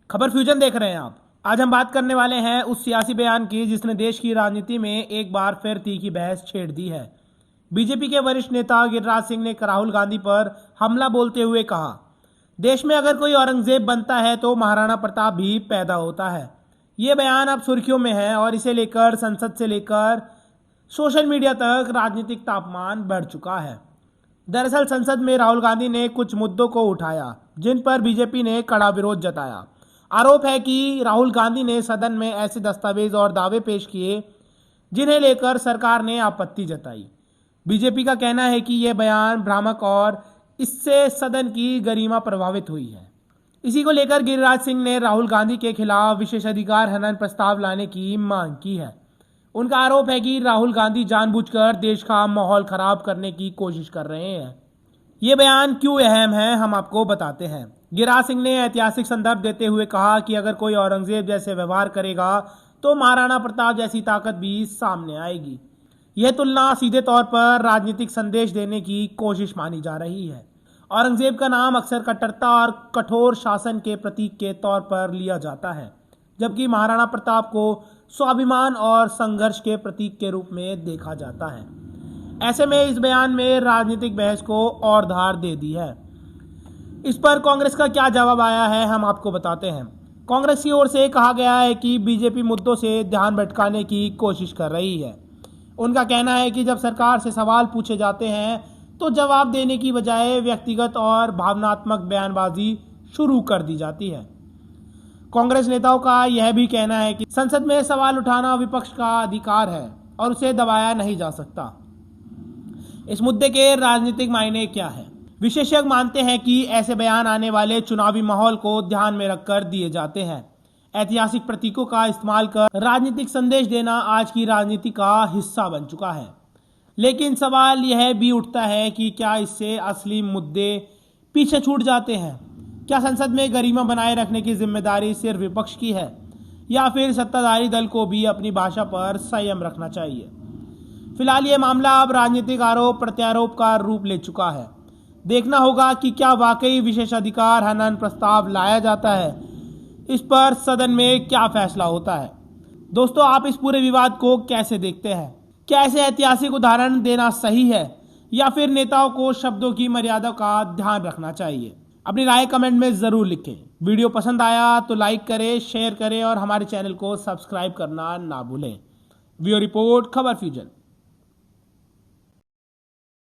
खबर फ्यूजन देख रहे हैं आप। आज हम बात करने वाले हैं उस सियासी बयान की जिसने देश की राजनीति में एक बार फिर तीखी बहस छेड़ दी है। बीजेपी के वरिष्ठ नेता गिरिराज सिंह ने राहुल गांधी पर हमला बोलते हुए कहा, देश में अगर कोई औरंगजेब बनता है तो महाराणा प्रताप भी पैदा होता है। ये बयान अब सुर्खियों में है और इसे लेकर संसद से लेकर सोशल मीडिया तक राजनीतिक तापमान बढ़ चुका है। दरअसल संसद में राहुल गांधी ने कुछ मुद्दों को उठाया जिन पर बीजेपी ने कड़ा विरोध जताया। आरोप है कि राहुल गांधी ने सदन में ऐसे दस्तावेज और दावे पेश किए जिन्हें लेकर सरकार ने आपत्ति जताई। बीजेपी का कहना है कि यह बयान भ्रामक और इससे सदन की गरिमा प्रभावित हुई है। इसी को लेकर गिरिराज सिंह ने राहुल गांधी के खिलाफ विशेषाधिकार हनन प्रस्ताव लाने की मांग की है। उनका आरोप है कि राहुल गांधी जानबूझकर देश का माहौल खराब करने की कोशिश कर रहे हैं। ये बयान क्यों अहम है, हम आपको बताते हैं। गिरिराज सिंह ने ऐतिहासिक संदर्भ देते हुए कहा कि अगर कोई औरंगजेब जैसे व्यवहार करेगा तो महाराणा प्रताप जैसी ताकत भी सामने आएगी। यह तुलना सीधे तौर पर राजनीतिक संदेश देने की कोशिश मानी जा रही है। औरंगजेब का नाम अक्सर कट्टरता और कठोर शासन के प्रतीक के तौर पर लिया जाता है, जबकि महाराणा प्रताप को स्वाभिमान और संघर्ष के प्रतीक के रूप में देखा जाता है। ऐसे में इस बयान में राजनीतिक बहस को और धार दे दी है। इस पर कांग्रेस का क्या जवाब आया है, हम आपको बताते हैं। कांग्रेस की ओर से कहा गया है कि बीजेपी मुद्दों से ध्यान भटकाने की कोशिश कर रही है। उनका कहना है कि जब सरकार से सवाल पूछे जाते हैं तो जवाब देने की बजाय व्यक्तिगत और भावनात्मक बयानबाजी शुरू कर दी जाती है। कांग्रेस नेताओं का यह भी कहना है कि संसद में सवाल उठाना विपक्ष का अधिकार है और उसे दबाया नहीं जा सकता। इस मुद्दे के राजनीतिक मायने क्या है? विशेषज्ञ मानते हैं कि ऐसे बयान आने वाले चुनावी माहौल को ध्यान में रखकर दिए जाते हैं। ऐतिहासिक प्रतीकों का इस्तेमाल कर राजनीतिक संदेश देना आज की राजनीति का हिस्सा बन चुका है। लेकिन सवाल यह भी उठता है कि क्या इससे असली मुद्दे पीछे छूट जाते हैं? क्या संसद में गरिमा बनाए रखने की जिम्मेदारी सिर्फ विपक्ष की है या फिर सत्ताधारी दल को भी अपनी भाषा पर संयम रखना चाहिए? फिलहाल ये मामला अब राजनीतिक आरोप प्रत्यारोप का रूप ले चुका है। देखना होगा कि क्या वाकई विशेषाधिकार हनन प्रस्ताव लाया जाता है। इस पर सदन में क्या फैसला होता है। दोस्तों, आप इस पूरे विवाद को कैसे देखते हैं? क्या ऐसे ऐतिहासिक उदाहरण देना सही है या फिर नेताओं को शब्दों की मर्यादा का ध्यान रखना चाहिए? अपनी राय कमेंट में जरूर लिखें। वीडियो पसंद आया तो लाइक करें, शेयर करें और हमारे चैनल को सब्सक्राइब करना ना भूलें। ब्यूरो रिपोर्ट, खबर फ्यूजन।